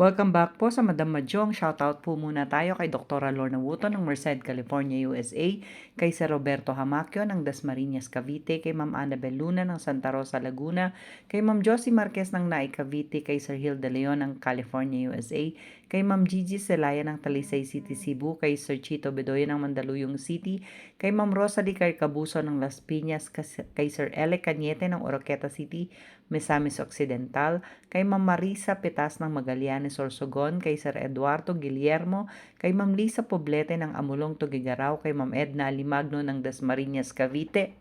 Welcome back po sa Madam Mahjong. Shoutout po muna tayo kay Dr. Lorna Wooton ng Merced, California, USA, kay Sir Roberto Hamacchio ng Dasmariñas, Cavite, kay Ma'am Annabel Luna ng Santa Rosa, Laguna, kay Ma'am Josie Marquez ng Naay, Cavite, kay Sir Hilda Leon ng California, USA, kay Ma'am Gigi Celaya ng Talisay City, Cebu, kay Sir Chito Bedoya ng Mandaluyong City, kay Ma'am Rosalie Carcabuso ng Las Piñas, kay Sir Ele Cañete ng Oroqueta City, Misamis Occidental, kay Ma'am Marisa Petas ng Magallanes, Sorsogon, kay Sir Eduardo Guillermo, kay Ma'am Lisa Poblete ng Amulong, Tugigaraw, kay Ma'am Edna Alimagno ng Dasmariñas, Cavite,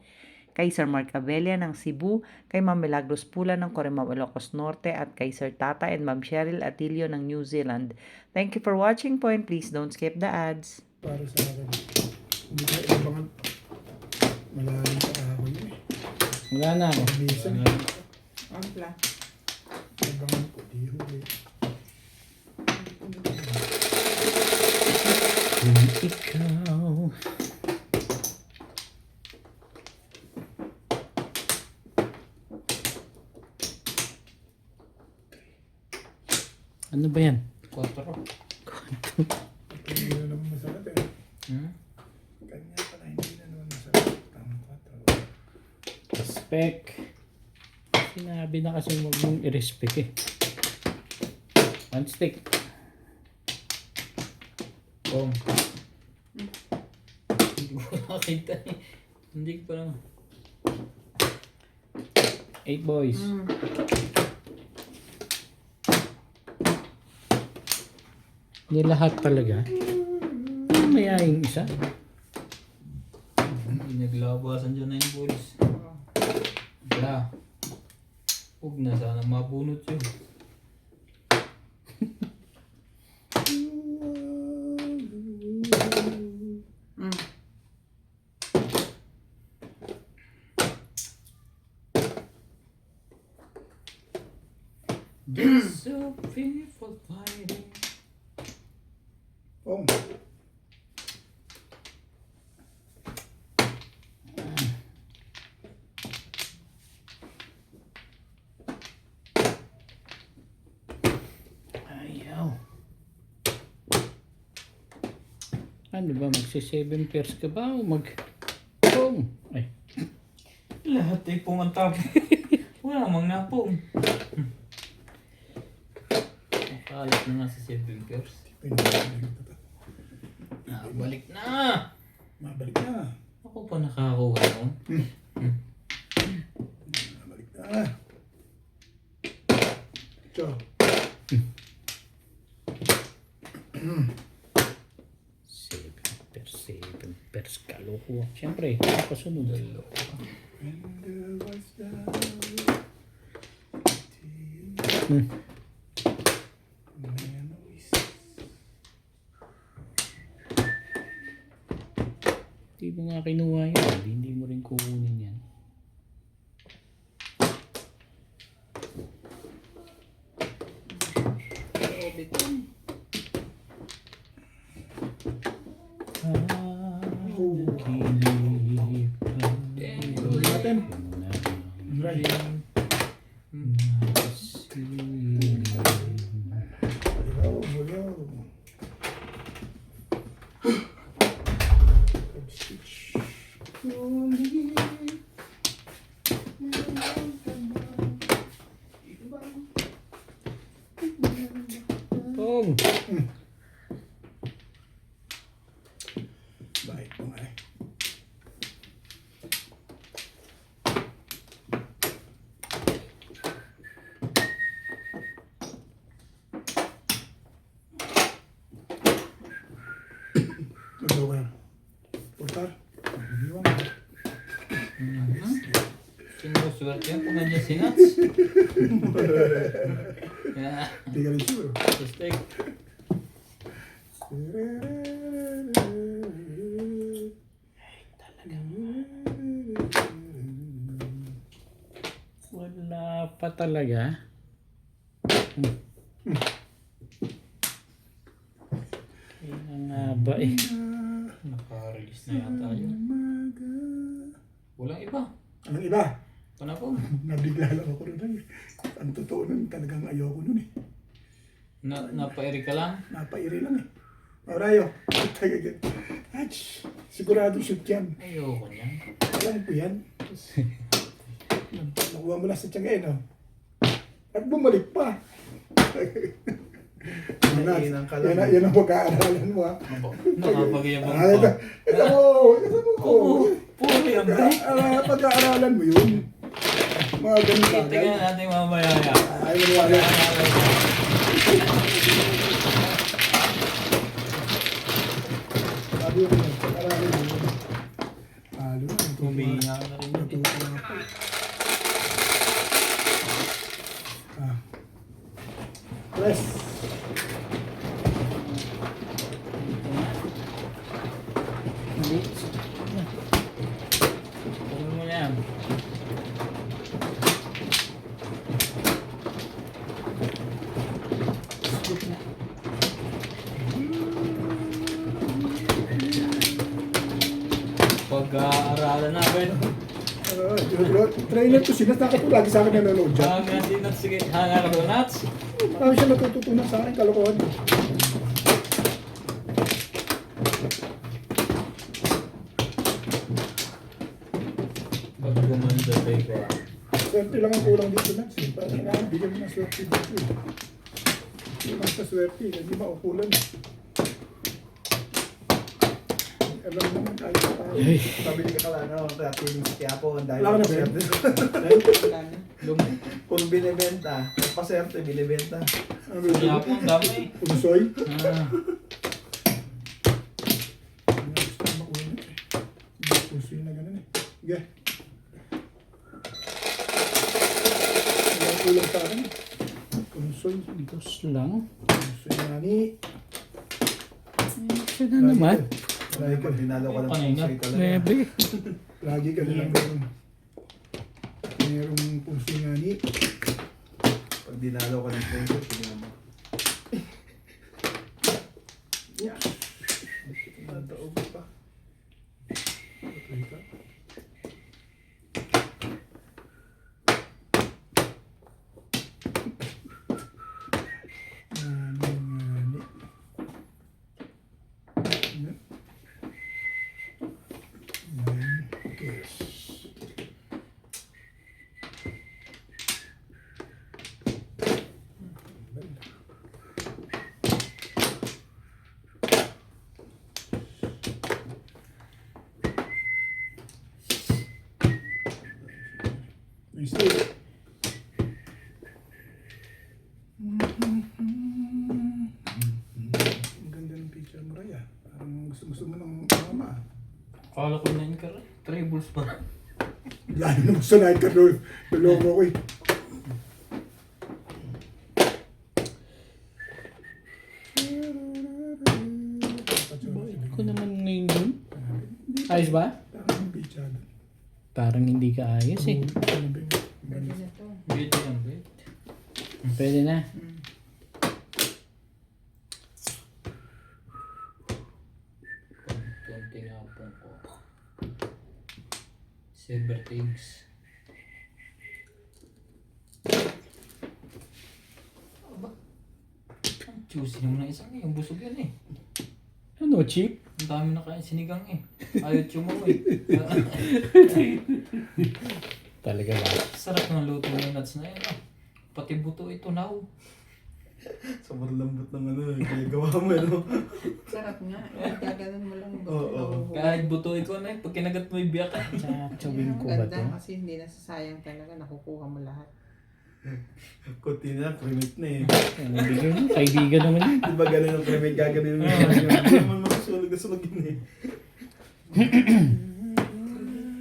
kay Sir Mark Abella ng Cebu, kay Ma'am Milagros Pula ng Corimao, Ilocos Norte, at kay Sir Tata and Ma'am Cheryl Atilio ng New Zealand. Thank you for watching po and please don't skip the ads. Para sa akin. Hindi ka ilabangan. Malalim sa kahoy eh. Wala na ako. Bisan. Ampla. Ilabangan po. Di huli. Kung ikaw ano ba yan? 4. Hindi na naman masakit eh. Kanya pala hindi na naman masakit. Tama 4. Respect. Sinabi na kasi huwag mong i-respect eh. One stick. Boom. Hindi ko nakita eh. Hindi ko pa lang. 8 boys. Hindi lahat talaga. Maya yung isa. Hindi naglabasan dyan na yung boys. Wala. Huwag na sana mabunot yun. Just so painful fighting. Oh. Ayaw. Ano ba? Magsi-7 pairs ka ba? O mag... Boom! Ay. Lahat ay pumantap. Wala mang napong. Nakalit na nga sa 7 pairs. Pinabalik na. Balik na! Mabalik na. Ako pa nakakuha nun. Mabalik na. Ito. 7 pairs kaloko. Siyempre, kasunod. And there was down. Hindi mo nga kinuha yun. Hindi mo rin kukunin yan. Natin. Right. Hello. Stitch. Boom! Baik mo nga eh. Nagawa na. Portar. Iniwan mo. Sinuswerte yan kung nandiyan si Nats. Kaya, Hindi ka rin siguro. sustek. Wala pa talaga. Kaya nga ba eh. Naka-release na yata yun. Walang iba. Anong iba? Panapong. Nabigla lang ako rin. Ang totoo nun, talagang ayoko nun eh. Napairi ka lang? Napairi lang eh. Orayo. Ach, sigurado shoot yan. Ayoko niyan. Alam ko yan. Nakuha mo lang sa tiyaga eh, no? At bumalik pa. Naiinang ka lang. Yan ang pag-aaralan mo, ha? Nakapag-iabang Ah, pa. ito mo. Puro yan, pre. Pag-aaralan mo yun. Mga ganun bagay. Tingnan natin mamaya yan. Ay, maniwala. Sabi ko, pag-aaralan mo yun. Halo na. Humihinga ka na rin. Natuto na ako. Ah. Press. Ano mo yan? Pag-aaralan namin. Trainer ko sila, nakapag lagi sa akin nanonood dyan. Hanga din at sige. Hanga ka donuts. Marami siya natututunan sa akin, kalokohan. Pag gumanda tayo ko. Swerte lang ang kulang dito na. Parang bigyan mo ng swerte dito. Hindi lang sa swerte, hindi maukulan. Alam mo naman, tayo sa tayo. Sabi ni Kakalano, kaya feeling sa Quiapo, dahil Wala ka na, paserte. Lumi. Kung binibenta, paserte, binibenta. Ano Kaya ba po ang dami. Umusoy? Ah. Gusto ko makuha na eh. Umusoy na ganun eh. Sige. Wala kulang sa akin. Umusoy. Dos lang. Umusoy na ni. Siya na naman. Lagi ka, dinalo ka ng Panay na. pusoy talaga. Nuebe. Lagi ka nilang meron. Merong puso nga ni. Pag dinalo ka ng pusoy, tingnan mo. Nataog pa. Okay ka. Nga ni. Yan. Yan. Yes. Stay. Ang ganda ng picture mo, Raya. Parang gusto mo ng mama. Akala ko na yun ka rin. Tribbles pa. Lalo na magsanay ka doon. Naloko ko eh. Ko naman ngayon dun. Ayos ba? Parang ang picture doon. Parang hindi ka ayos eh. Beauty yan, babe. Pwede na. Konti nga po ko. Silver things. Aba. Ang juicy naman ng isang eh. Ang busog yan eh. Ano, cheap? Ang dami na kain sinigang eh. Ayaw mo eh. Talaga ba? Sarap ng luto ng nuts na yan ah. Pati buto ito now. Sobrang lambot ng ano, kaya gawa mo, ano? Sarap nga. Gaganon mo lang. Oo. Kahit buto ikaw na eh. Pag kinagat mo yung biyak eh. Tsawin ko ba to? Ganda kasi hindi nasasayang talaga. Nakukuha mo lahat. Kunti na, cremate na eh. Ano bigyan mo? Kaibigan naman yun. Di ba ganun ang cremate gagawin mo? Hindi naman masusunog na sunogin eh.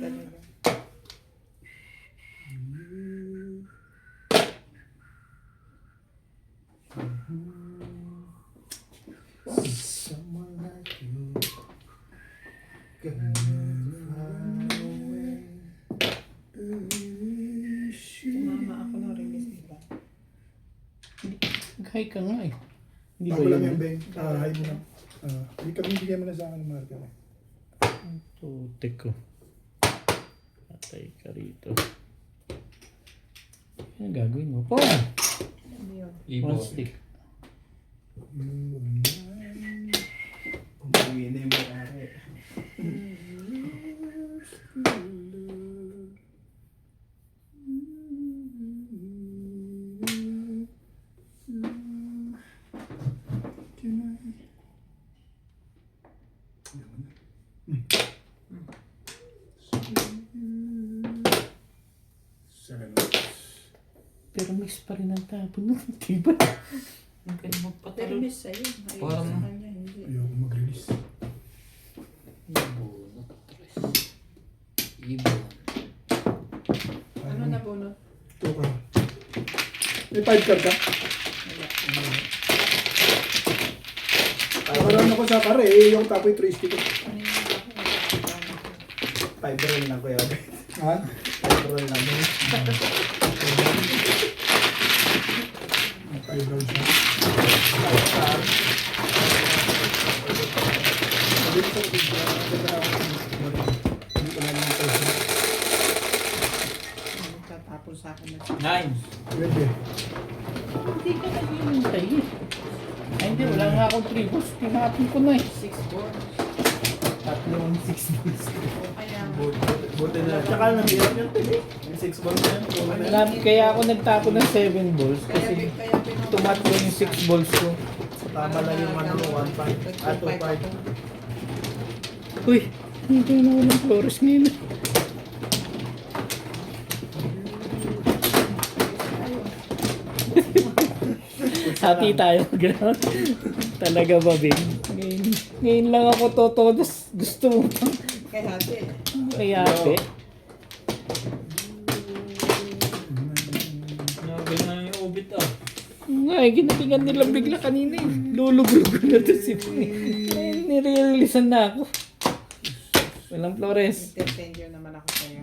Talaga. Someone like you. Gonna fly away. Sumama ako ng release, diba? Nag-hi ka nga eh. Hindi ba Ako lang yun? yan, Beng. Hi mo lang. Hindi kami bigyan mo na sa akin ng marker. Putik ko. Patay ka rito. Ano gagawin mo? Pong! Ano yun? One Ibo. stick. Umuwi na yung may-ari. Pero mix pa rin ang tapon nun. Diba? Ang kanya Pero magpatalo. miss sa'yo. Ayun Parang- sa kanya, hindi. Ayoko mag-release. Ibon. Ibon. Ano na bunot? Ito ka. May 5 card ka? Nakaroon ako sa kare eh, yung tapoy 3 stick. Ano yung ako? 5 roll na kuya. Ha? 5 roll na. 5 rounds na. Tatapon sa akin na. 9. Pwede. Hindi ka na hinintay eh. Ay hindi, wala nga akong 3 balls. Tinapon ko na eh. 6 board. Tatlong 6 balls. O kaya, Buti na. Tsaka nahirap yan. Yung 6 balls na yan. Kaya ako nagtapon ng 7 balls kaya, kasi kaya pinapon. tumatlo yung 6 balls ko. Tama lang yung ano, 1-5. Ah, 2-5. Uy, hindi na walang Flores ngayon. Hati tayo, gano'n. Talaga ba, Bing? Ngayon lang ako totoo, gusto mo pa. Kaya hati. Kaya ate. Grabe na yung ubit ah. Nga, ginatingan nila bigla kanina eh. Lulugulog na to si Bing. Ay, nire-releasean na ako. Walang Flores. Intertender naman ako sa'yo.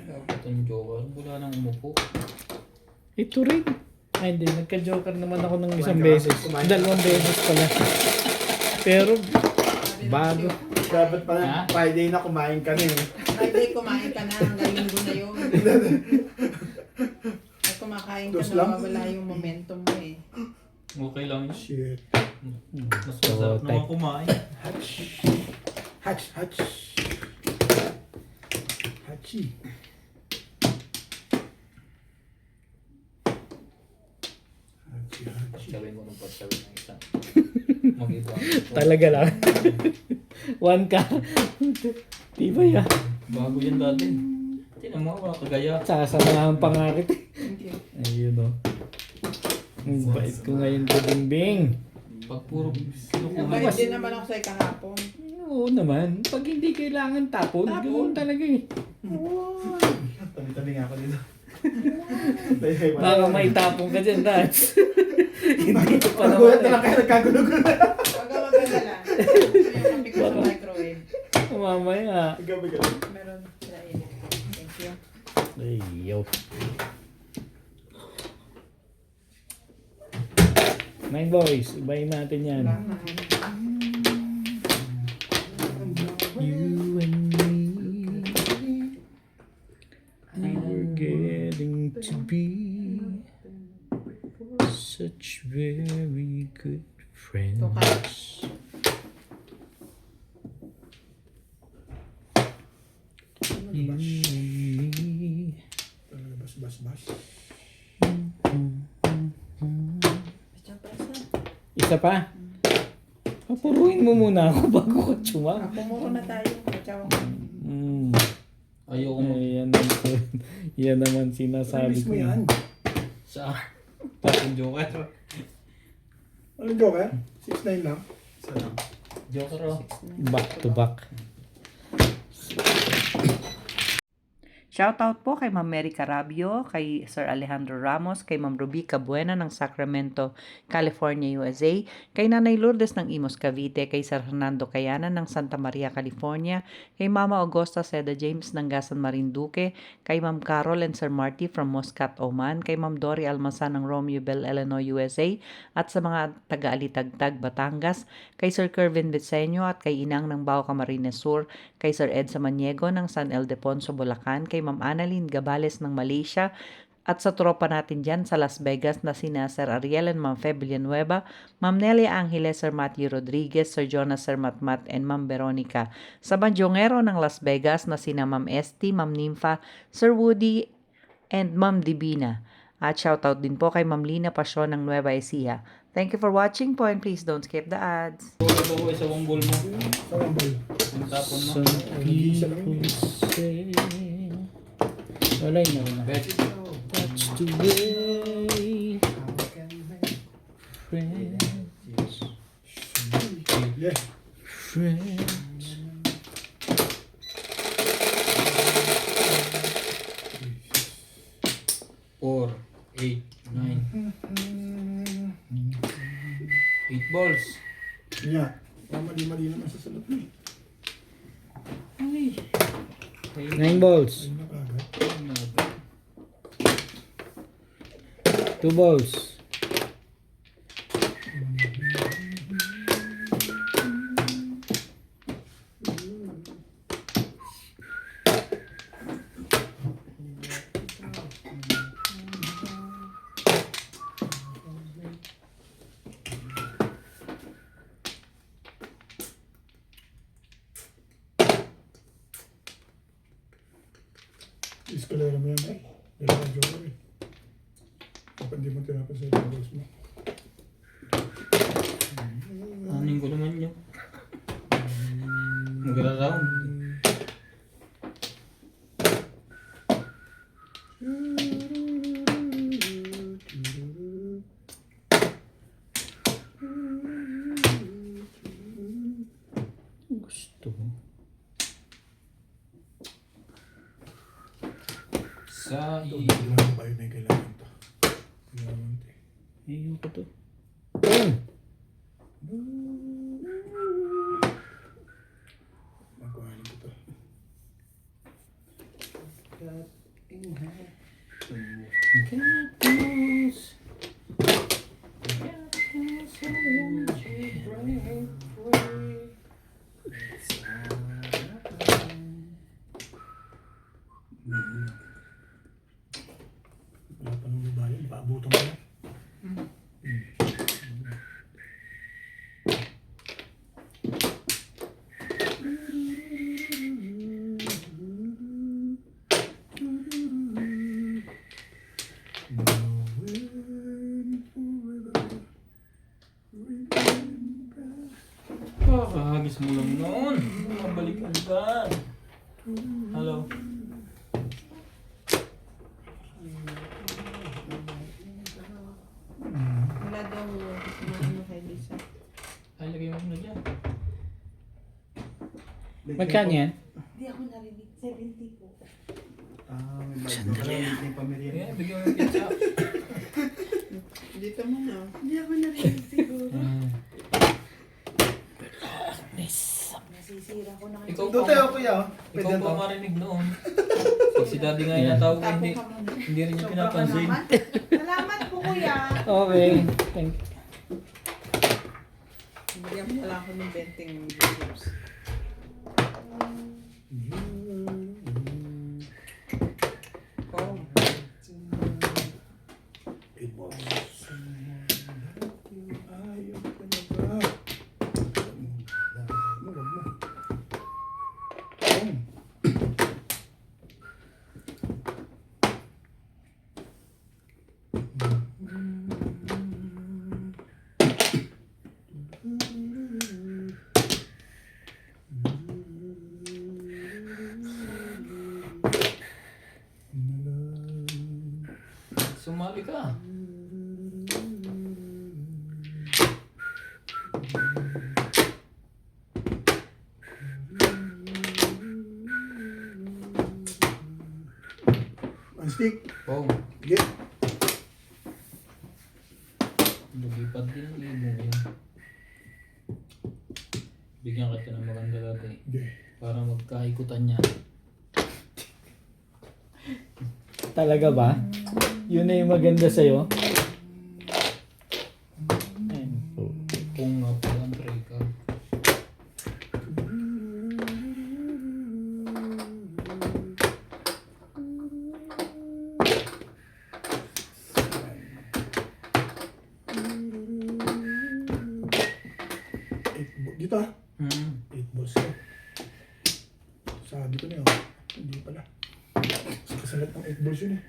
Dapat ang joker. Wala nang umupo. Ito rin. Ay, hindi. Nagka-joker naman ako ng isang Kumain ka? beses. Kumain ka? 2 beses pala. Pero, bago. Dapat pala Ha? Friday na kumain ka na eh. Friday, kumain ka na. Hanggang linggo na yun. At kumakain ka Dos na, lang? wala yung momentum mo eh. Okay lang yun. Shit. Mas masarap naman kumain. Hatch. Hatch. Hachi. Hachi. Patsawin mo ng patsawin ng isa. Mag-iba. Talaga lang. 1 ka. Di ba ya? Bago yan dati. Tinan mo, wala kagaya. Sasamahan pa nga kita. Thank you. Ayun o. Ang bait ko ngayon ko, Bingbing. Pag puro kinukuha. Nabait din naman ako sa'yo kahapon. Oo naman. Pag hindi kailangan tapon, ganoon talaga eh. Tabi-tabi nga ako dito. Baka may tapon ka dyan, Dats. Hindi ko pa Nagulat na lang naman kayo nagkagulo-gulo. Huwag ka mag-alala. Yung kape ko sa microwave. eh. Mamaya. Gabi-gabi. Meron sila init. Thank you. Ay, yo. Nine boys, ibayin natin yan. Wala na. You and me, we're getting to be such very good friends. You and me. Talaga bas. Basta pa isa. Isa pa? Papuruin mo muna ako bago ka tsuwang. Pumuro na tayo. Ciao. Ayoko mo. Yan naman, yan naman sinasabi Release ko. mo yan. Sa Tapos joker. Anong joker? 6-9 lang. Isa lang. Joker oh. Back to back. Shoutout po kay Ma'am Mary Carabio, kay Sir Alejandro Ramos, kay Ma'am Rubica Buena ng Sacramento, California, USA, kay Nanay Lourdes ng Imos, Cavite, kay Sir Hernando Cayana ng Santa Maria, California, kay Mama Augusta Seda James ng Gasan Marinduque, kay Ma'am Carol and Sir Marty from Muscat, Oman, kay Ma'am Dory Almasan ng Romeo Bell, Illinois, USA, at sa mga taga-Alitagtag, Batangas, kay Sir Kervin Viseño at kay Inang ng Bao Camarines Sur, kay Sir Ed Samaniego ng San Ildefonso, Bulacan, kay Ma'am Annalyn Gabales ng Malaysia, At sa tropa natin dyan sa Las Vegas na sina Sir Ariel and Ma'am Feb Villanueva, Ma'am Nelia Angeles, Sir Matthew Rodriguez, Sir Jonas, Sir Matmat, and Ma'am Veronica. Sa Banjongero ng Las Vegas na sina Ma'am Esti, Ma'am Nympha, Sir Woody, and Ma'am Divina. At shoutout din po kay Ma'am Lina Pasyon ng Nueva Ecija. Thank you for watching po and please don't skip the ads. Wala daw sa wongbol mo. Sarang bal. Yung tapon mo. Some people say, wala yun na. Bet. That's the way friends, Yeah. friends. 4, 8, 9. 8 balls. Yeah. Mali-mali naman sa salat mo eh. 9 balls. Ayun na kagad. 2 balls. Iskalera mo yan eh. Kailangan joker eh. Kapag di mo tinapos sa balls mo. Aning ko naman yun. Magra-round. Gusto mo? Sa Ito, kailangan ba yun na yung kailangan to? Kailangan to eh. Ayoko to. Boom! Magkuhanin ko to. Wala pa nung babae, ipaabutan mo na. kakahagis mo lang noon. Mabalik ka. Hello. Wala daw ano kay Lisa. Ay, lagay mo na dyan. Magkano yan? Hindi ako narinig. 70 po. Ah, may bayad. May pamilya. Kaya, bigyan mo ng pizza. Dito mo na. Hindi ako narinig siguro. Nasisira ko na kayo. Ikaw Doon tayo kuya. oh. Pwede Ikaw to. pa marinig noon. Pag si daddy nga yung natawag, hindi rin niya pinapansin. Salamat po kuya. Okay. Thank you. Bigyan mo lang ako ng 20 videos. Oh. Eight balls. Ayaw ka na ba? Wag mo. Boom. Sumali ka. One stick. Oh, Get. lugipad din ang libo mo yan. Bigyan kita ng maganda dati. Get. Para magkaikutan niya. Talaga ba? Yun na yung maganda sa'yo? Ayun po. Kung nga po ang tray ka. Dito ah. 8 balls ko. Sabi ko na yun. Hindi pala. Kasalat ng 8 balls yun eh.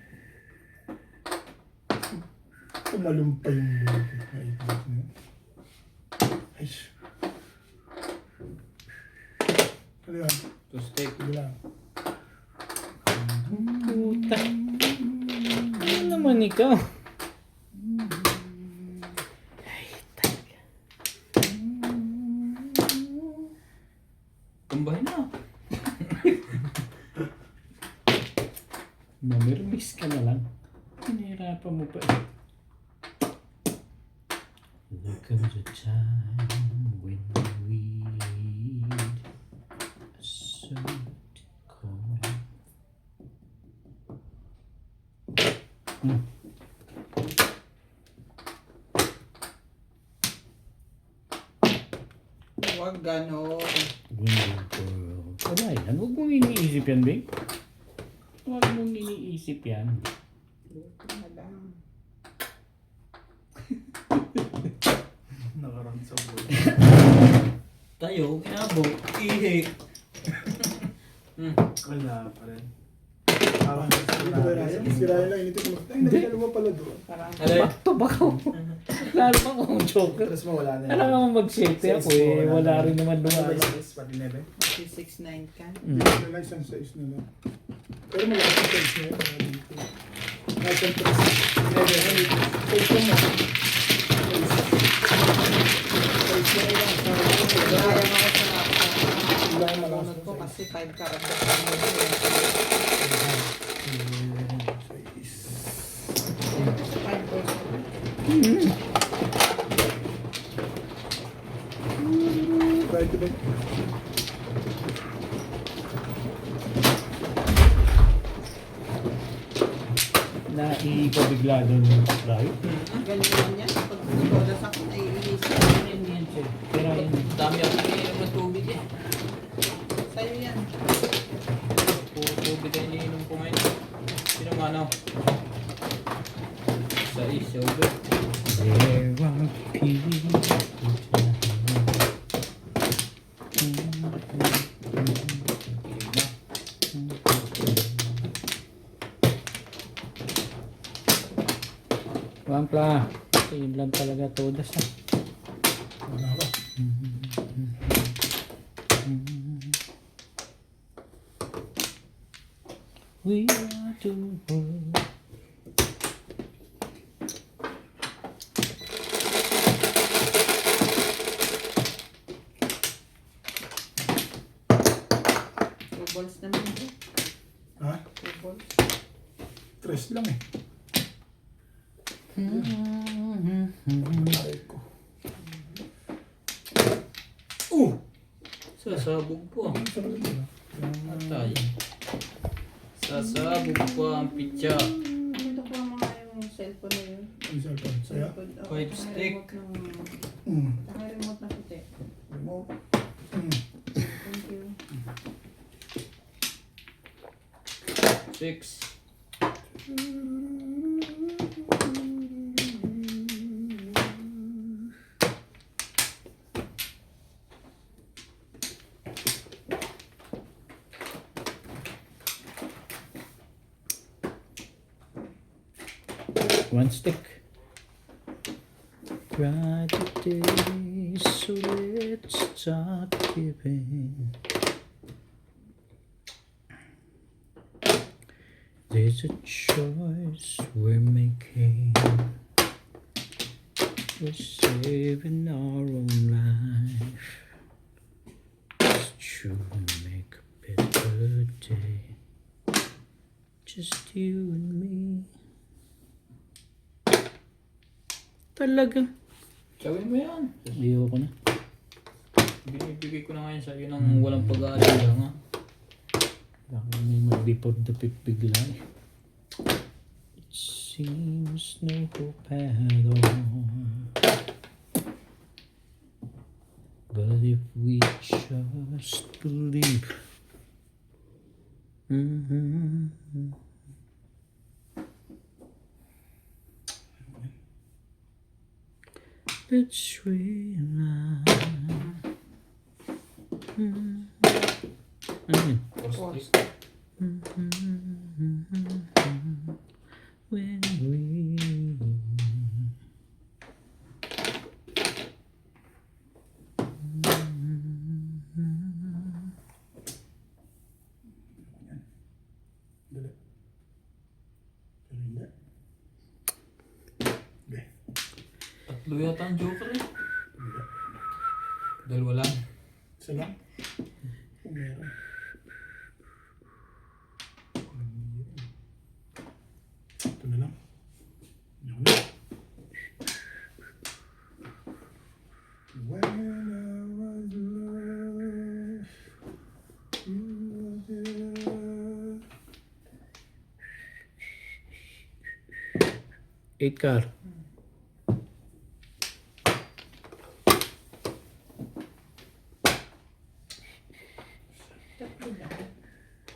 Umalumpay yung buhay ko. May 8 balls na yun. Ayos. Ano yan? To stick. Sige lang. Puta. Ano naman ikaw? Tumbahin na. Mamirmis ka na lang. Hinihirapan mo pa eh. There comes a time when we need a certain call. Huwag ganon. Window girl. Wala yan. Huwag mong iniisip yan, babe. Huwag mong iniisip yan. Luto na lang. Nakarang sa buhay. Tayo, kinabo. Ihi. Wala pa rin. Ah, dito ba Ryan? Si Ryan lang inito ko. Ay, nagdalawa pala doon. Parang Alay. Back to back ako. Lalo pa akong joker. Tres mo wala na yan. Alam mo mag-safety ako eh. Wala rin naman Wala dumaan. yung is, pati nebe. 6'9" ka. Hindi na lang isang size na lang. Pero malakas yung size na yun. Dito. Nasa yung press. Nebe, size mo. Size na lang. Kaya mo ako sa Wala yung malakas bunot ko na kasi size. 5 characters lang yun. Five balls. Try to make. Naipabigla doon yung right? Ganyan lang yan. Pag bumolas ako, naiinis. Pero yun. Dami ako iniinom ng tubig eh. Sa'yo yan. Puro tubig ang iniinom ko ngayon. Sino mano? Sa sober. There are people Wampla, yun lang talaga todas ah. Wala ka. We are the world. Two balls naman ito. Ha? 2 balls. Tres lang eh. Aray ko. Sasabog po. Ang sarap yun ah. Atay. Sasabog po ang pitya. Ito ko mga yung cellphone na yun. Ang cellphone. Saya? Cellphone, oh, Five tsaka stick. remote ng- Mm. tsaka remote na puti. Remote. Mm. Thank you. 6. One stick. Bright day, so let's start giving. There's a choice we're making. We're saving our own life. It's true to make a better day. Just you and me. Talaga. Gawin mo yan. Ayoko na. Binibigay ko na ngayon sa iyo ng walang pag-aalala nga. Bakit may magdipod-dapit bigla eh. It seems no hope at all. But if we just believe, let's realize Ano yun? First Post. When we... Dali. Pero hindi. Hindi. Tatlo yata ang joker eh. Hindi. Dalawa lang. Isa lang. Kung meron. Ito na lang. Yun na. When I was lost, you were there. 8 car. Tatlo lang.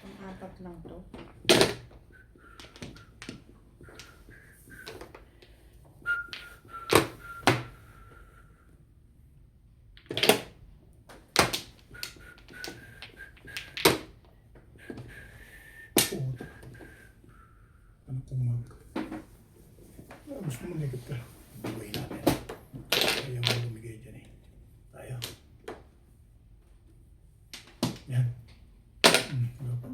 Pang-apat lang to. Puta. Ano kung gusto mo nagit ka? Buhay natin. Ayaw mo lumigay dyan eh. Ayaw. Yan. Wala pa.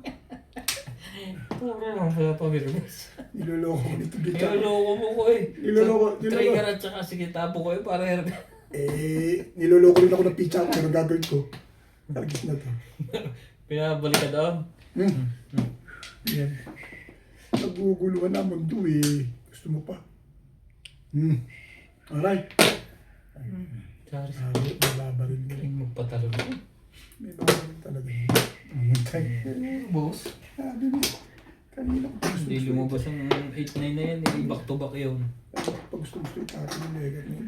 Puro lang pala pabirmis. Niloloko ko nito bita. Niloloko mo ko eh. Niloloko- Trigger at saka sige tapo ko eh para herb. Niloloko rin ako ng pizza pero gagawin ko. Targis na to. Pinabalik ka daw. Yan. Naguguluhan na mundo eh. Gusto mo pa? Alright. Sorry. May babaril mo. Galing magpatalo mo. May babaril talaga. Mamatay. Boss. Sabi mo. Kanina ko gusto Hindi lumabas ang 8-9 na yan. Eh. Back to back yun. Pag gusto itatin yung lega mo.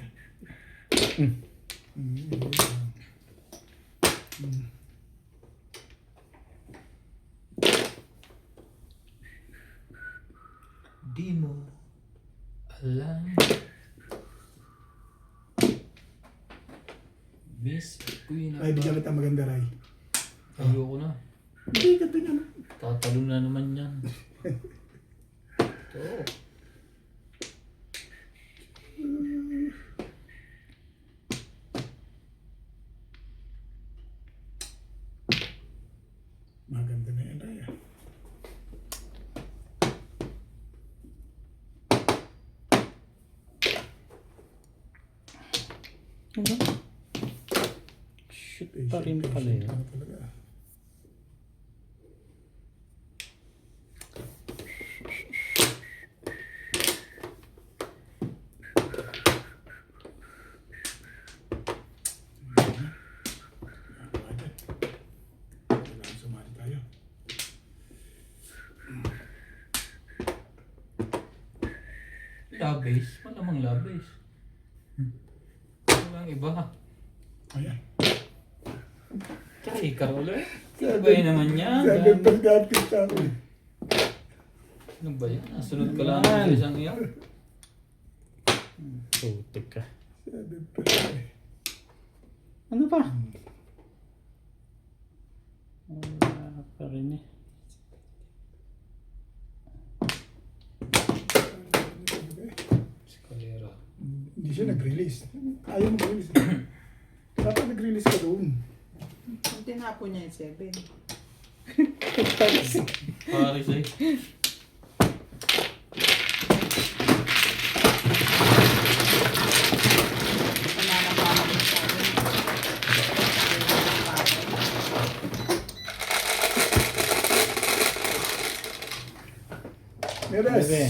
Di mo alam. Miss Queen. Ay, bigyan kita maganda, Ray. Ayoko na. Hindi, ganda niya. Tatalo na naman yan. Ito. Maganda na yan, Ray. Ano? Shoot pa rin pala yun. Talaga. Kailangan sumali tayo. Labis. Malamang labis. Walang iba. Ayan. Tsaka ikaw ulit. Tibay naman yan. Sabi pag-dapit sa ako. Ano ba yan? Nasunod ka lang sa isang iyak. Putik ka. Sabi pag Ano pa? Wala pa rin eh. Escalera. Hindi siya nag-release. Ayaw mag-release. Dapat nag-release ka doon. Yung tinapon niya yung 7. Paris eh. Wala na pa ako sa akin. Neres. Bebe.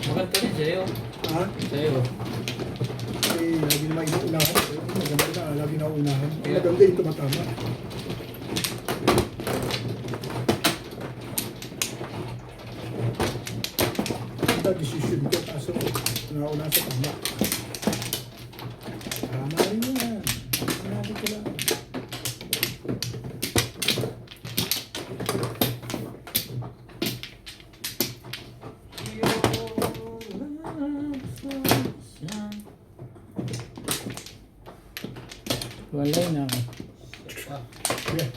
Maganda rin sa'yo. Ha? Sa'yo. Eh, lagi naman inuunahan. Maganda na, lagi na unahan. Ang maganda yung tumatama. Ito, decision ko. Kaso, nauna sa tama. Tama rin yan. Tama ko lang. Walay na ako. Yeah.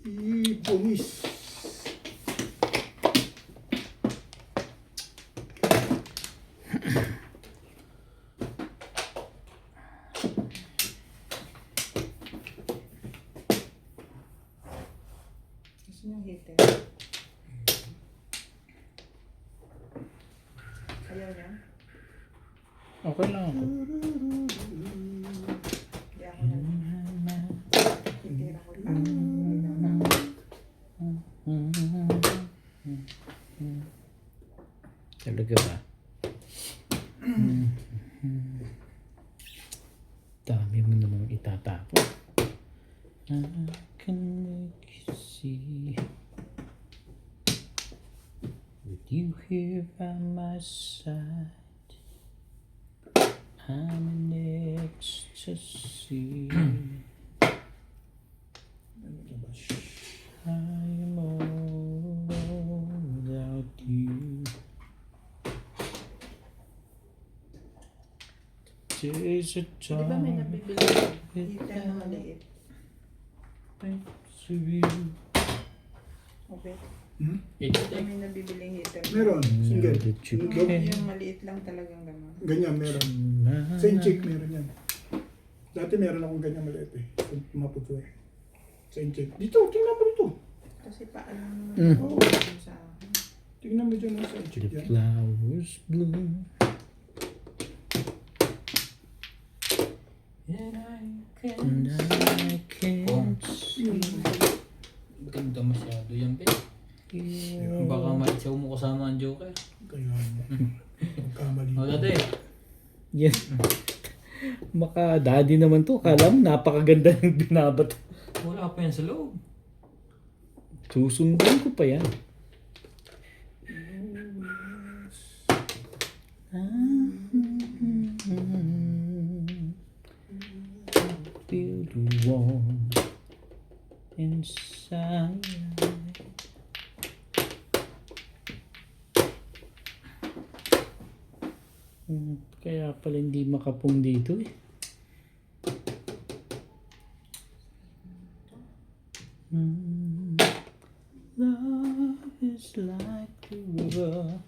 Ibunis. Gusto niyo heater? Ayaw niya? Okay lang ako. Hindi ako na lang. Heater ako lang. Talaga ba? Dami mo namang itatapon. I can make you see with you here by my side. I'm in ecstasy. I'm all alone without you. There's a Di ba may time nabibili heater na maliit? to you. Okay. Hmm? Di ba may nabibiling heater? Meron, single. That you Single. can. Yung maliit lang talagang gano'n. Ganyan, meron. Sa Incheck, meron yan. Dati meron akong ganyan maliit eh. Maputo eh. Sa Incheck. Dito, tingnan mo dito. Kasi paalam Mm. naman sa akin. Tingnan mo dyan sa Incheck The yan. flowers bloom. And I can And I can't see Ganda masyado yan, pe. you. Baka maitsaw mo kasama ang Joker. Kaya mo. Magkamali. O, dati. Yes. Maka daddy naman to. Kala mo napakaganda ng binabat. Wala pa yan sa loob. Susundan ko pa yan. Feel the warmth inside. Kaya pala hindi makapong dito eh. Love is like a river.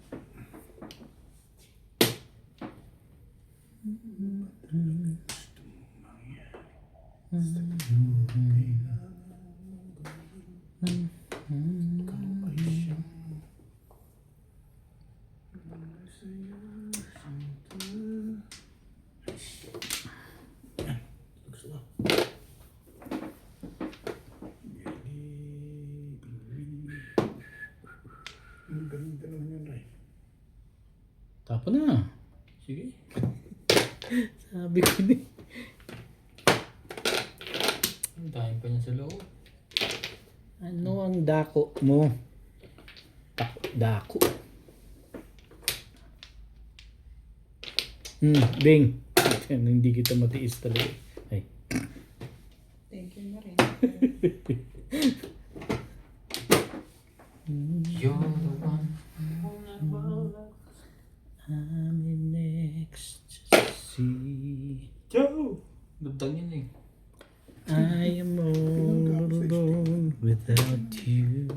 Ganito naman yun, Ray. Tapo na. Sige. Sabi ko din. Ang dahil pa niya sa loob. Ano ang dako mo? Dako. Bing. Hindi kita matiis talaga. Ay. Thank you na rin. You're the one. I'm in ecstasy. Joe! Dugtang yun eh. I am all alone without you.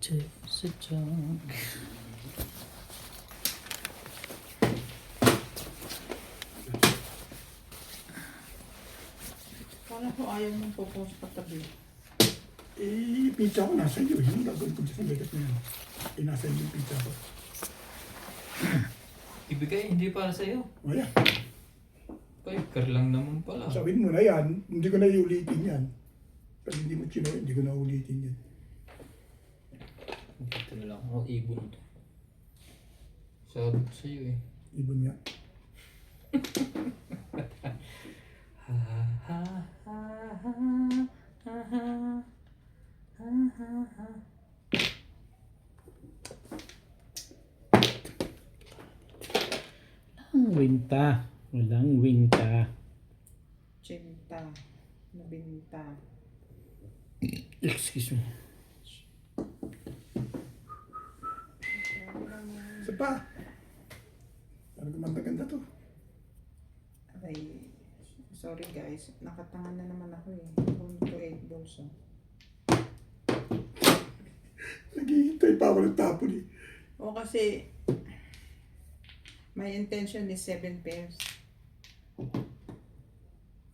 Just a talk. Paano kung ayaw mong popost patabi? Eh, pizza ko nasa iyo. Yung gagawin ko dyan sa legat na yan. Nasa iyo yung pizza ko. Ibigay, hindi para sa'yo. Wala. 5 car lang naman pala. Sabihin mo na yan, hindi ko na iulitin yan. Pag hindi mo chino, hindi ko na ulitin yan. Dito na lang ako, ibon to. Sabi ko sa'yo eh. Ibon nga. Ha ha ha ha ha ha ha ha ha Winta. Walang winta. Cinta. Nabinta. Excuse me. Isa pa. Parang gumanda-ganda to. Ay, sorry guys. Nakatangan na naman ako eh. 1 to 8 balls oh. Naghihintay pa ako ng tapon eh. O kasi, my intention is 7 pairs.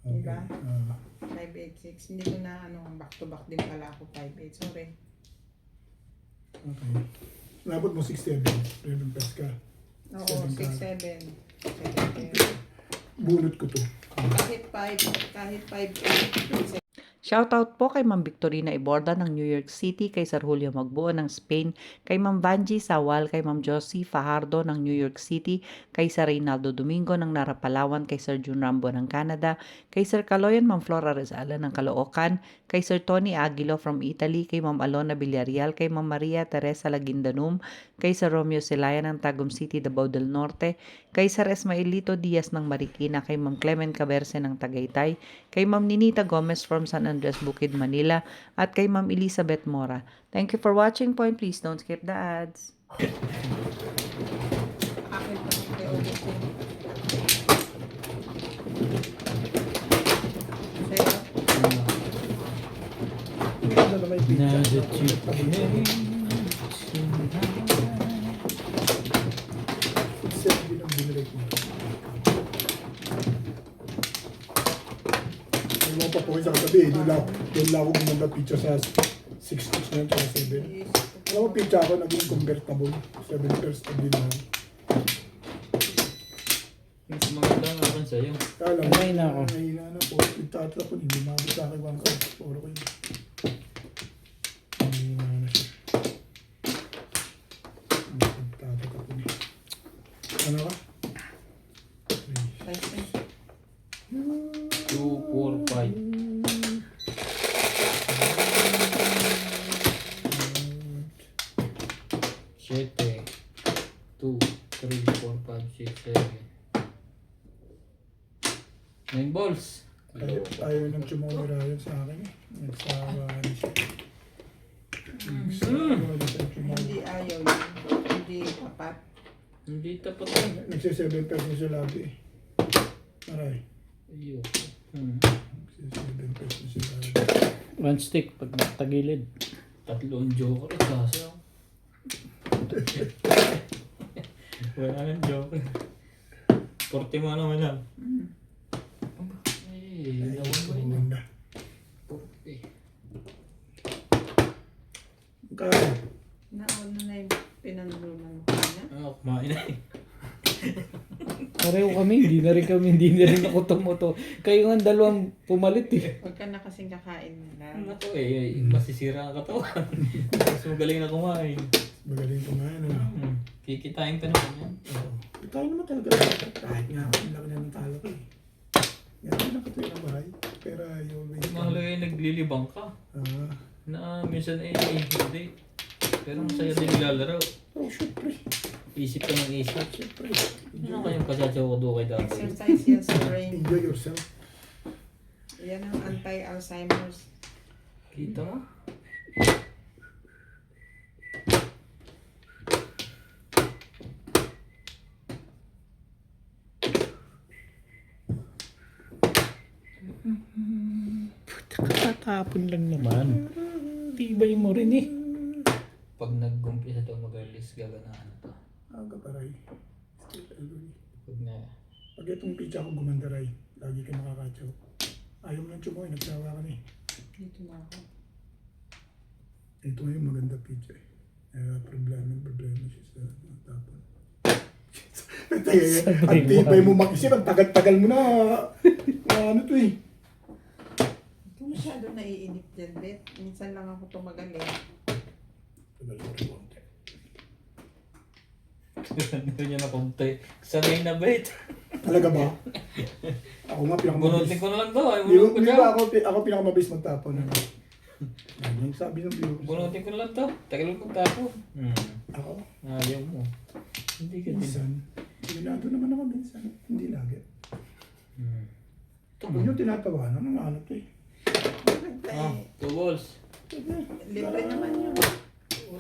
Diba? 5, 8, 6. Hindi ko na back to back din pala ako 5, 8. Sorry. Okay. Nabot mo 6-7. Random pass ka. Oo, 7 6, ka. 7. 7 pairs. Bunot ko to. Kahit 5, 8. Shoutout po kay Ma'am Victorina Iborda ng New York City, kay Sir Julio Magbuo ng Spain, kay Ma'am Vanji Sawal, kay Ma'am Josie Fajardo ng New York City, kay Sir Reynaldo Domingo ng Nara Palawan, kay Sir Jun Rambo ng Canada, kay Sir Caloyan Ma'am Flora Rezala ng Caloocan, kay Sir Tony Aguilo from Italy, kay Ma'am Alona Villarreal, kay Ma'am Maria Teresa Laguindanum, kay Sir Romeo Celaya ng Tagum City, Davao del Norte, kay Sir Esmaelito Diaz ng Marikina, kay Ma'am Clement Caberce ng Tagaytay, kay Ma'am Ninita Gomez from San Andres Bukid, Manila, at kay Ma'am Elizabeth Mora. Thank you for watching po and please don't skip the ads. Akin pa kay Augustine. Sa'yo? Maganda na may pizza. Now that you Set din ang binalik mo. Ay mo pa po sa katabi. Doon lang ako gumanda pizza sa 6 sticks na yun, tsaka 7. Alam mo, pizza ako naging convertible. 7 pairs na din lang. Mas maganda nga akin sa'yo. Kala mo, Kumain na ako. Nahina na po. Nagtatapon, hindi mabot sa akin 1 cup. Puro kayo. Nahina na siya. Nagtatapon. Ano ka? 2, 4, 5. Siete. 2, 3, 4, 5, 6, 7. 9 balls. Ayaw ng chumomira yun sa akin eh. Nagsawa na siya. Nagsawa na siya chumomira. Hindi ayaw yun. Hindi tapat. Hindi tapat yan. Nagsi-7 pesos na siya lagi eh. Aray. Ayoko. Nagsi-7 pesos na siya lagi. one stick pag tagilid. 3 joker at sasayaw. Wala nang joker. 40 mo naman lang. Ay, nawan mo rin. Ganda. 40. Kaya, Nauna na yung pinanulunan mo kanina. Kumain na eh. Pareho kami, hindi na rin ako tumoto. Kayo nga dalawang pumalit eh. Huwag ka na kasing kakain na. Ano to eh, masisira ang katawan. Mas magaling na kumain. magaling kumain. Ano? Kikitain ka naman yan. Oo. Ikaw naman talaga. Kahit nga ako, ang laki na ng talo ko eh. Ngayon lang katuloy ng bahay. Pero you always Mahalaga yung naglilibang ka. Na minsan eh, hindi. Pero masaya din nilalaro. Oh, syempre. Isip ka ng isip. Syempre. Ano kayong kasatsaw ko doon kay dati? Exercise yan sa brain. Enjoy yourself. Yan ang anti-Alzheimer's. Kita mo? Kakatapon lang naman. Tibay mo rin eh. Pag nag-umpisa ito mag-release, gaganahan na to. Aga paray. Still agree. Pag na, Pag itong pizza ko gumandaray, lagi ka makakatsaw. Ayaw mo ng chumoy, nagsawa ka na eh. Dito na ako. Ito nga yung maganda pizza eh. Problema siya sa tapon. Ang tibay mo mag-isip, ang tagal-tagal mo na. Ano to eh. Ito masyado naiinip dyan, Bet. Minsan lang ako tumagal eh. Tagal mo rin konti. ano niya na konti. Sanay na bait. Talaga ba? Ako nga Bunutin pinakamabilis. ko na lang to. Ay, Di bunutin ko ba dyan. ako pinakamabilis magtapon. Ano? Yan yung sabi ng viewers. Bunutin ko na lang to. Tagal mo magtapo. Ako? Ayaw mo. Hindi ka din. Minsan. Disiplinado naman ako minsan. Hindi lagi. Ito Huwag nyo tinatawanan ng ano to eh. Ah, 2 balls. Libre naman yun.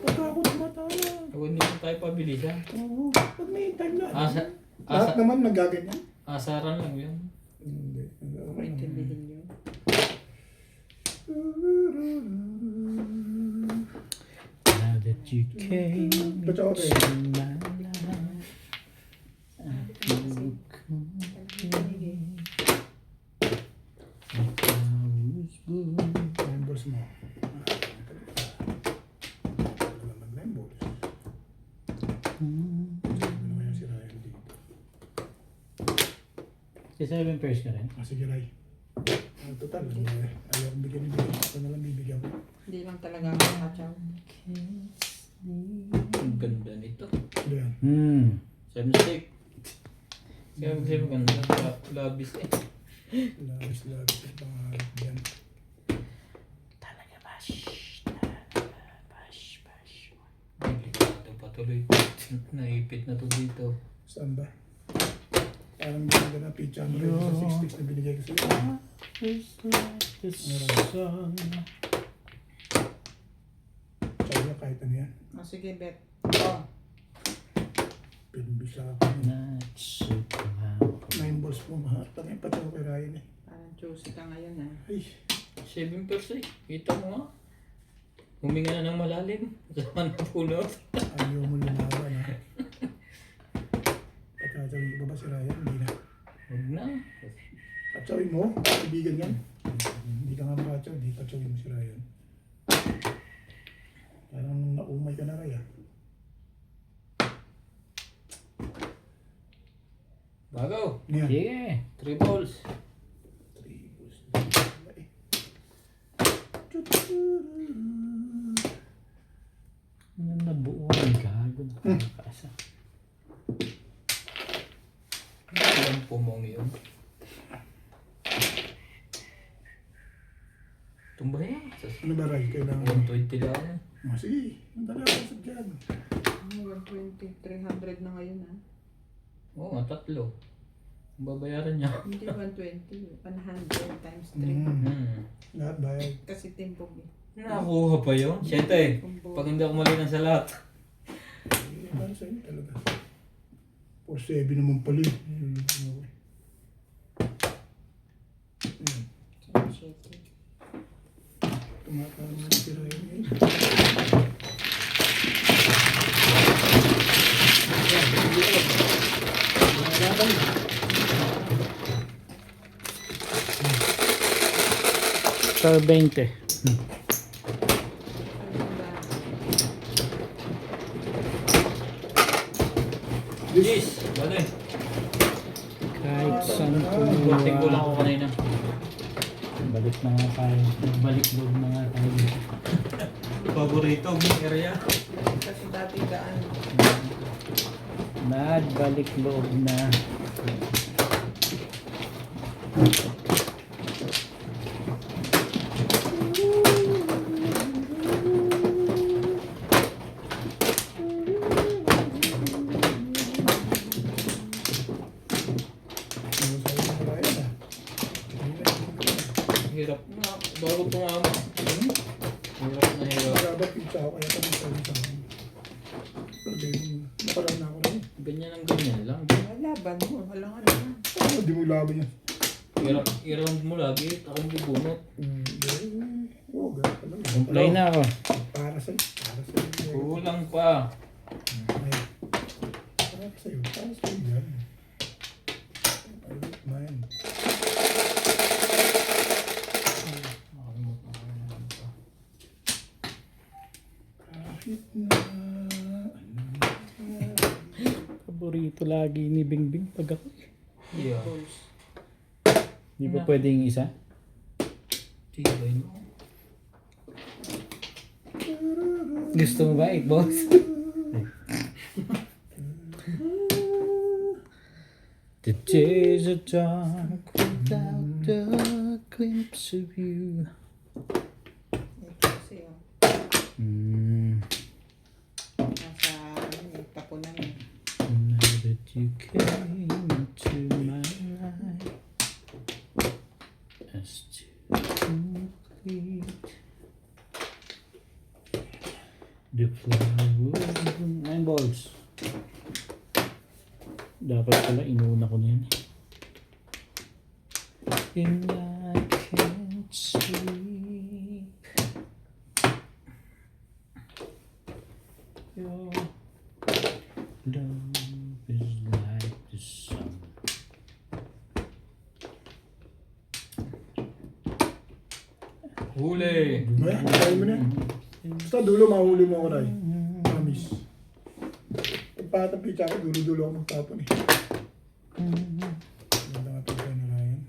Pagka ako tumatawa. Huwag niyo tayo pabilisan. Oo. Pag may time na. Asa, Lahat naman nagaganyan. asaran lang yun. Hindi. Intindihin yun. Now that you came Ba't ako kayo? to my life, I feel complete. Like I was born. Members mo. Wala naman members. Ano naman yung si Ryan dito? Si 7 pairs ka rin? Sige, Ray. Total, ayaw kong bigyan ng bigyan. Ito na lang bibigyan ko. Hindi lang talaga ako nakatsaw. Ang ganda nito. Ano yan? 7 stick. Kaya kasi maganda. Labis eh. Labis yung pangarap yan. Talaga bash. Delikado patuloy. Naipit na to dito. Saan ba? Parang binigyan na pizza mo rin sa 6 sticks na binigay ko sa'yo. It's like the sun. Tsaka niya kahit ano yan. O sige, bet. Oh, Pinbis sa akin. Not super loud. 9 balls po mahal. Tangin pa siya kay Ryan eh. parang juicy ka ngayon ah. Ay, 7 pairs eh. Kita mo nga. Huminga na ng malalim. Kasama na puno. ayaw mo lumaban ha. Pagkatawin ko ba si Ryan? Hindi na. Huwag na. Patsawin mo? Kaibigan yan. Hindi ka nga makatsaw. Hindi patsawin mo si Ryan. Parang naumay ka na Ryan. Bagaw. Yan. Sige. 3 balls. 3 balls. Ay. Ano nabuo ang gago na kakasa. Ang pumong yun. Tumba yan. Ano ba Ryan? Kailangan. 120 lang. Sige. Ang dala ka sa dyan. 120, 300 na ngayon ah. Oo nga, 3. Ang babayaran niya. Hindi 120, 100 times 3. Lahat bayad. Kasi timbog eh. Nakakuha pa yun. 7. Pag hindi ako malinan sa lahat. Para sa inyo talaga. 4-7 naman pala eh. Tumatawag na si Ryan eh. Star 20. Yes! Bale. Kahit saan Buting ko lang kumuha. ako kanina. Balik na nga tayo. Balik loob na nga tayo. Paborito ang area. Kasi dati daan. Nagbalik loob na. Ano sabi ni Ryan ah? Hirap na. Bago tumama. Hirap na hirap. Dapat pizza ako kaya kami sabi sa akin. Pero nakaraan na ako rin. Ganyan ang ganyan lang. Laban mo, walang ano na. Ano, di mo laban yan. Hirap mo lagi. Akong bubunot. Oo, ganun ka lang. Play na ako. Para sa'yo. Para sa'yo. Kulang pa. Ay, para sa'yo. Para sa'yo yan. I don't mind. Kahit na Paborito lagi ni Bingbing pag ako. Yeah. Balls. Di ba pwedeng isa? Tibay mo. Gusto mo ba 8 balls? The days are dark without a glimpse of you. Ito kasi oh. Mm. Nasa ano eh, tapunan eh. Now that you care. The flower. 9 balls. Dapat pala inuna ko na yun. And I can't sleep. Your love is like the sun. Huli! Kaya mo na. Basta dulo, mahuli mo ako na eh. Promise. Pagpata pitcha ako, dulo-dulo ako magtapon eh. Ganda nga pitcha na Ryan.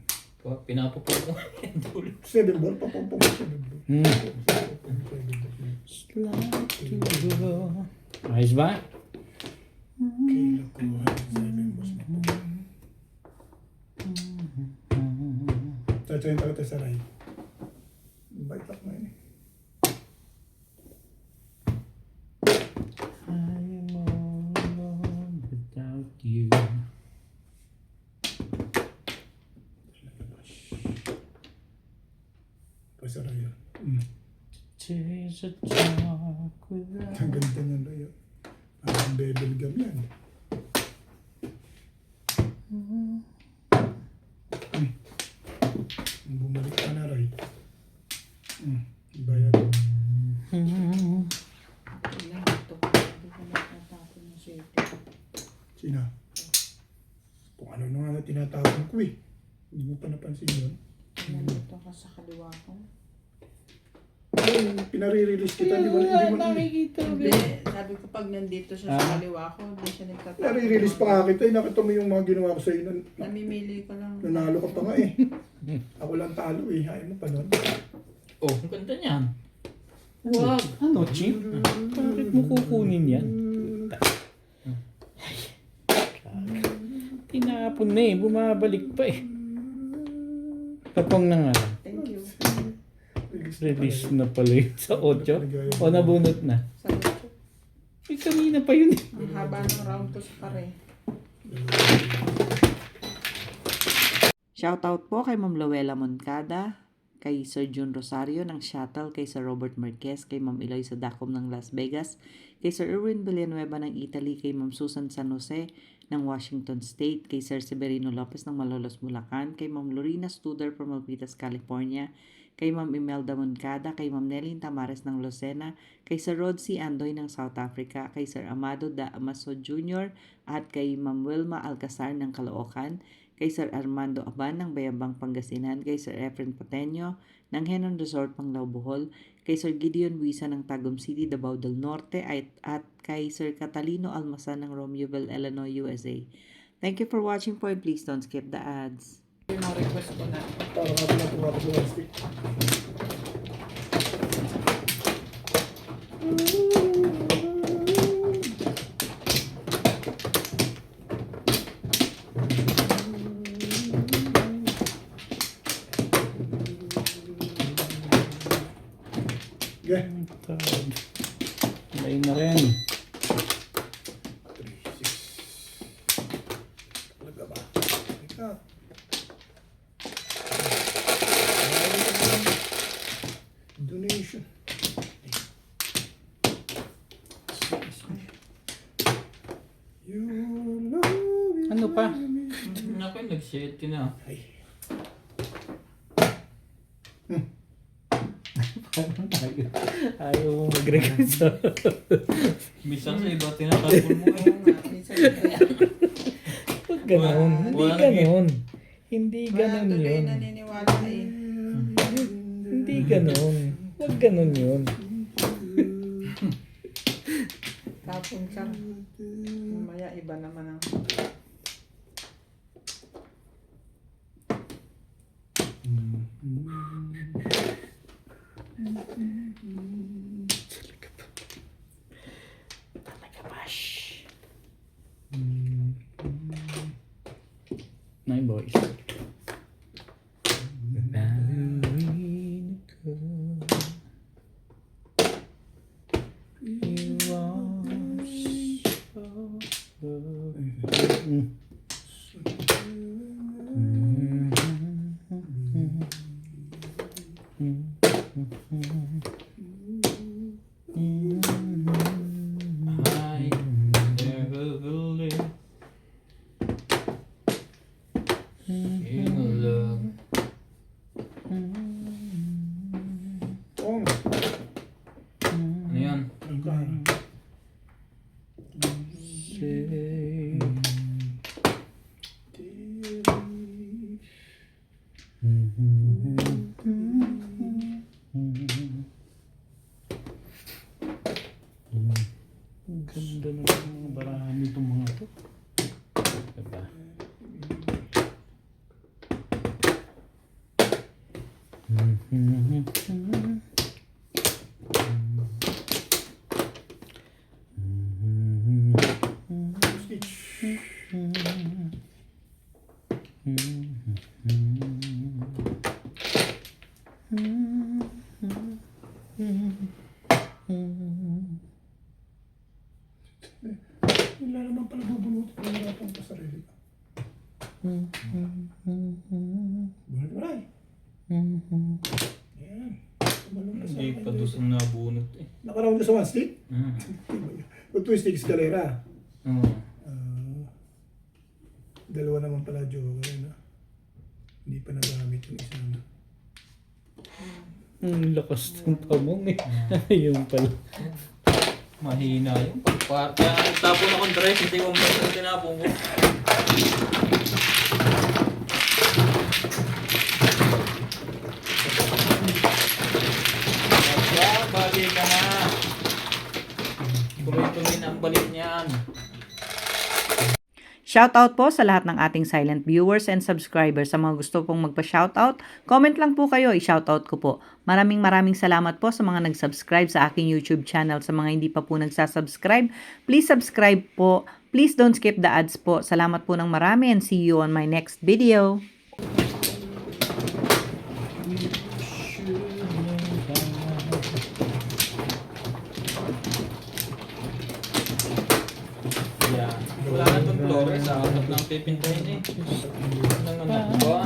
Pinapapag ko yung dulo. 7 ball, papampong 7 ball. Slide to go. Ayos ba? Kailan ko 7 balls na po. Tatsayin tayo tayo sa right. Bite up na yun eh. I am all alone without you. Tayo sa right. Chase a talk without. Ang ganda niyan Raya. Parang bebel gum yan. Bumalik ka na Ray. Bayad. Ilan ito? Hindi ko natatapon ng swerte. Sina? Kung ano na nga tinatapon ko eh. Hindi mo pa napansin yun. Nandito ka sa kaliwa ko. Ay, pinare-release kita. Hindi mo Nakikita Hindi, sabi ko pag nandito siya sa kaliwa ko, hindi siya nagtatapon. Pinare-release pa nga kita eh. Nakita mo yung mga ginawa ko sa'yo. Namimili ko lang. Nanalo ka pa nga eh. Ako lang talo eh. Ayaw mo pa nun. Oh, ang ganda niyan. Wag. Ano, Chip? Bakit mo kukunin yan? Tinapon na eh. Bumabalik pa eh. Kapang na nga. Thank you. Release na pala yun sa 8. O nabunot na. Sa ito. Eh, kanina pa yun eh. Ang haba ng round ko sa pare. Shoutout po kay Ma'am Luella Moncada, kay Sir Jun Rosario ng Shuttle, kay Sir Robert Marquez, kay Ma'am Eloy Sadacom ng Las Vegas, kay Sir Erwin Villanueva ng Italy, kay Ma'am Susan San Jose ng Washington State, kay Sir Severino Lopez ng Malolos, Bulacan, kay Ma'am Lorena Studer from Milpitas, California, kay Ma'am Imelda Moncada, kay Ma'am Nelly Tamares ng Lucena, kay Sir Rod C. Andoy ng South Africa, kay Sir Amado Da Amaso Jr. at kay Ma'am Wilma Alcazar ng Caloocan, kay Sir Armando Aban ng Bayambang Pangasinan, kay Sir Efren Pateño ng Henon Resort Panglao Bohol, kay Sir Gideon Buisa ng Tagum City, Davao del Norte at kay Sir Catalino Almasan ng Romeoville, Illinois, USA. Thank you for watching po and please don't skip the ads. Yun ang request ko na. Para ka pinatuwa ko sa one stick. Okay. May na rin. 3, 6. Talaga ba? Teka. Donation. You love me. Ano pa? Naku, nag-shit na. Ay. Ayaw mo mag-record sa... Minsan sa iba tinatapon mo eh. Oo nga, minsan Huwag ganon. Hindi ganon. Hindi wala ganon tuloy yun. naniniwala eh. Hindi ganon. Huwag ganon yun. Tapon ka. Mamaya iba naman ang... Talaga bash. 9 boys. Ballerina girl, you are so ka. Say. Ang ganda ng mga barahan nitong mga to. Diba? Stitch. Wala naman pala bubunutin ng mga pang pasarili. Bunot mo rin. Yan. Tumalong ka sa Hindi akin. pa dusang nabunot eh. Nakaroon ka sa one stick? Mm. Kung two sticks galera. Oo. Dalawa naman pala joker na. Hindi pa nagamit yung isa na. Ang lakas ng tamong eh. Yung pala. Mahina yun. Kaya nagtapon akong drive, hindi ko may tinapon ko. Balik ka na. Tuloy-tuloy na ang balik niyan. Shoutout po sa lahat ng ating silent viewers and subscribers. Sa mga gusto pong magpa-shoutout, comment lang po kayo, i-shoutout ko po. Maraming salamat po sa mga nag-subscribe sa aking YouTube channel. Sa mga hindi pa po nagsasubscribe, please subscribe po. Please don't skip the ads po. Salamat po ng marami and see you on my next video. Yeah. Wala na itong Flores, akot lang pipintahin eh. Nang anak ko.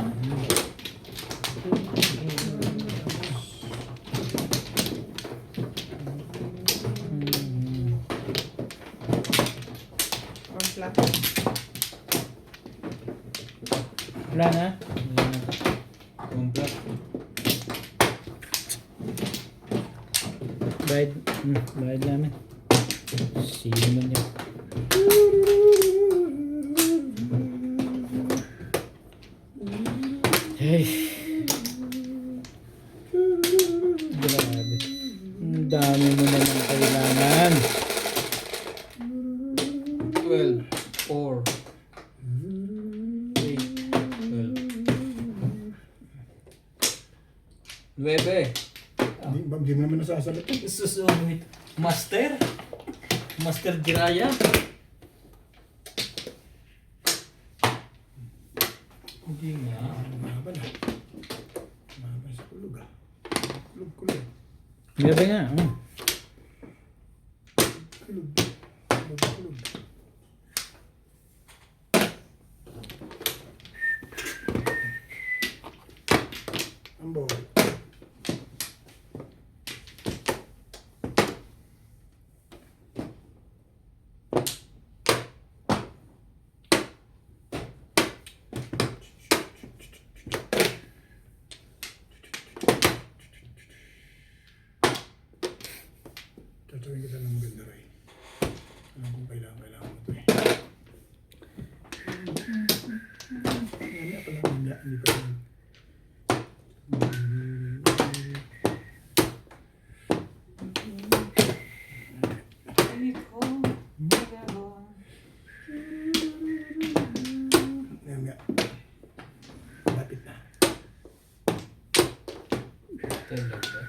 Or flat. Wala na? Kumplat. Bayad namin. Sino man yan? Hey. Grabe. Ang dami mo naman kailangan. 12, 4, 8, 12. 9. Hindi mo naman nasasalit. Susunod. Master? Master Jiraya? Hindi nga. Mahaba na. Mahaba sa kulog ah. Kulog. Grabe nga. Kulog. Ang bawal. Tatawin kita ng maganda rin. Alam kong kailangan mo ito eh. Mamaya pa lang, hindi pa lang. Ayan nga. Lapit na. Talaga.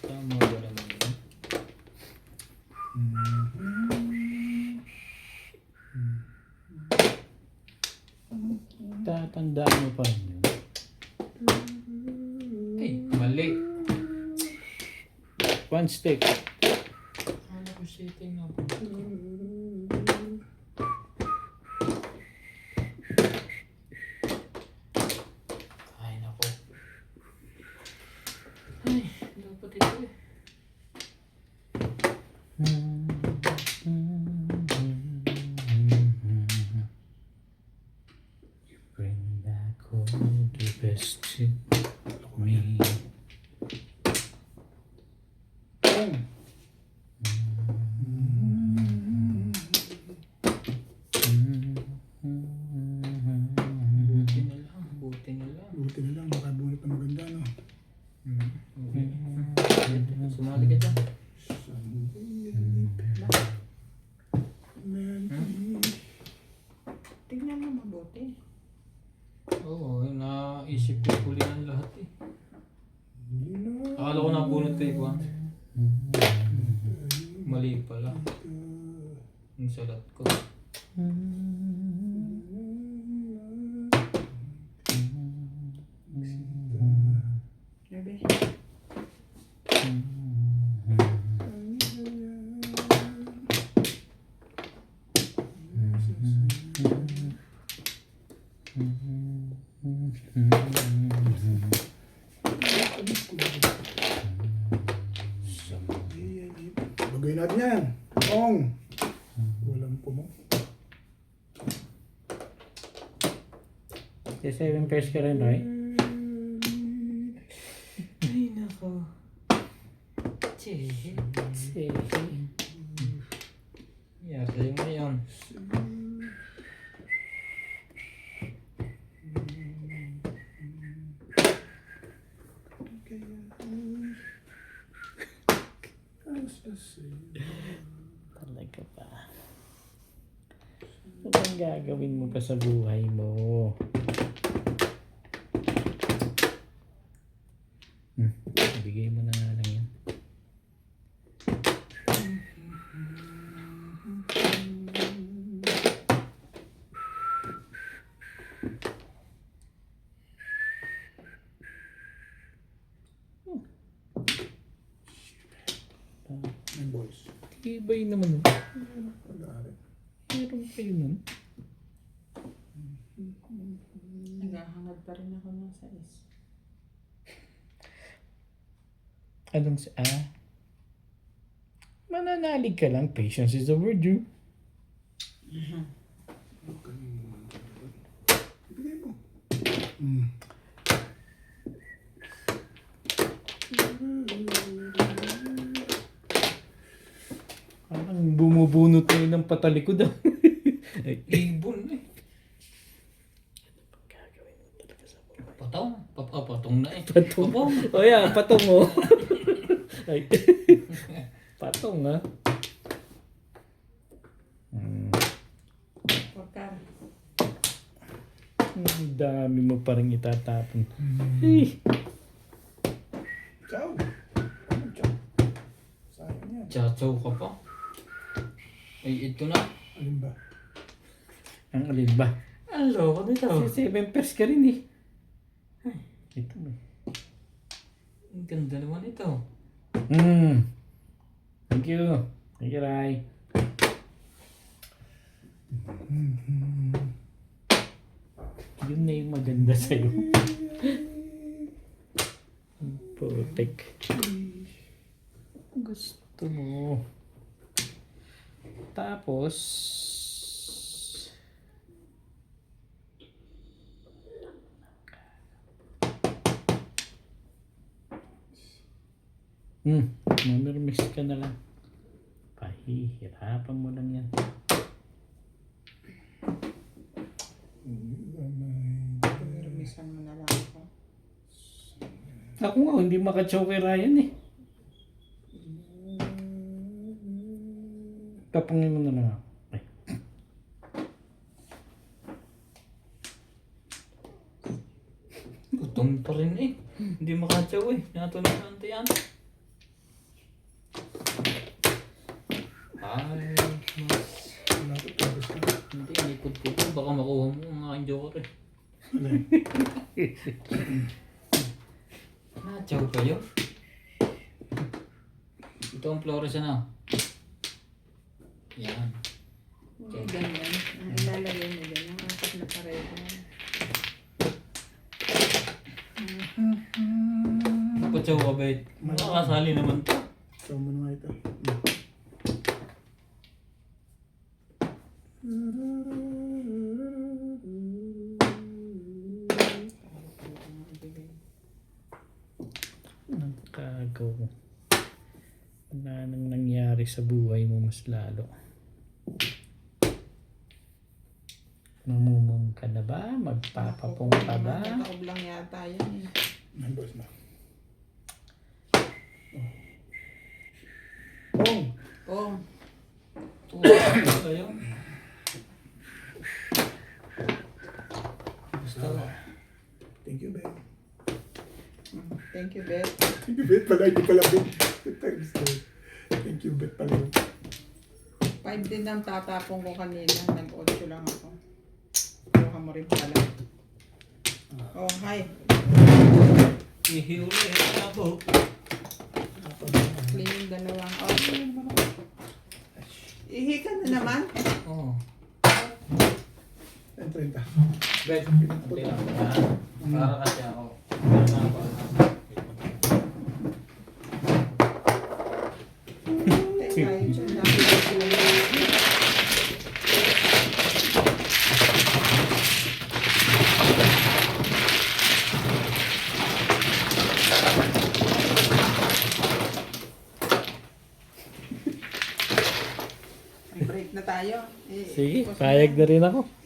Tama ba naman yun? Tatandaan mo pa rin yun. Ay, mali. One stick. Ano ko shitting ako? Ay, nako. Ay, dapat ito eh. Bring back all the best in me. Ayan. Tingnan mo mabuti. Oo, naisip ko kulinan lahat eh. Akala ko nabunot kay Juan. Mali pala. Yung salat ko. Bebe. Bagay natin yan. Ong. Walang po mo. Sa 7 pairs ka rin, right? Ay, nako. Che. Yari sa'yo ngayon. Talaga ba? Ano bang gagawin mo pa sa buhay mo? Bigay mo na nga lang yan. Ang boys. Ibay naman. Pag-aari. Meron kayo nun. Naghahangad pa rin ako ng sais. Anong sa... Mananalig ka lang. Patience is the word, you. Ibigay mo. Parang bumubunot na yun ng patalikod. Ay, Ibon eh. gagawin mo talaga sa buhay. Patong. Patong na eh. Patong. O yan, patong mo. Ay. Patong ha. Pagka. Ang dami mo parang itatapon. Ay. Ciao. Ano, ciao? Sayang yan. Chachaw ka pa. Ay, ito na. Alin ba? Ang alin ba? Ang loko nito. Kasi 7 pairs ka rin eh. Ito ba? Ang ganda naman ito. Thank you. Thank you, Rai. Yun na yung maganda sa'yo. Putik. Gusto mo. Tapos... Mamirmis ka na lang. Pahihirapan mo lang yan. Permisan mo na lang ako. Ako nga, hindi makachow kay Ryan eh. Tapangin mo na lang ako. Ay. Gutom pa rin eh. Hindi makatsaw eh. Natunog na ang tiyan. Ay, mas... Malapit tapos na. Hindi, likod ko to. Baka makuha mo ang aking joker eh. Natsaw kayo? Ito ang flores na. Yan. Hindi ganyan. Ang ilalagay mo dyan. Ang apat na pareho. Napatsaw ka ba? Makakasali naman to. Ciao mo na nga ito. Nagkagaw. Wala nang nangyari sa buhay mo mas lalo. Mamumong ka na ba? Magpapapong ka ba? Nakataob lang yata yan eh. Ang boys na. Ong! Oh, Kayo. Basta ba? Thank you, Ben. thank you, Bet. Thank you, Bet pala. Hindi pala Bet. Thanks, Ben. Thank you, Bet pala yun. 5 din ang tatapong ko kanina. Nag-8 lang ako. Kuha mo rin pala. Oh, hi. Ihuli na to. Clean yung dalawang. Oh, ihi ka na naman. Oo. And 30. Bet, hindi lang. Para kasi ako. Para ako. Teka, yun siya. Nakita ko lang. May break na tayo. Sige, payag na rin ako.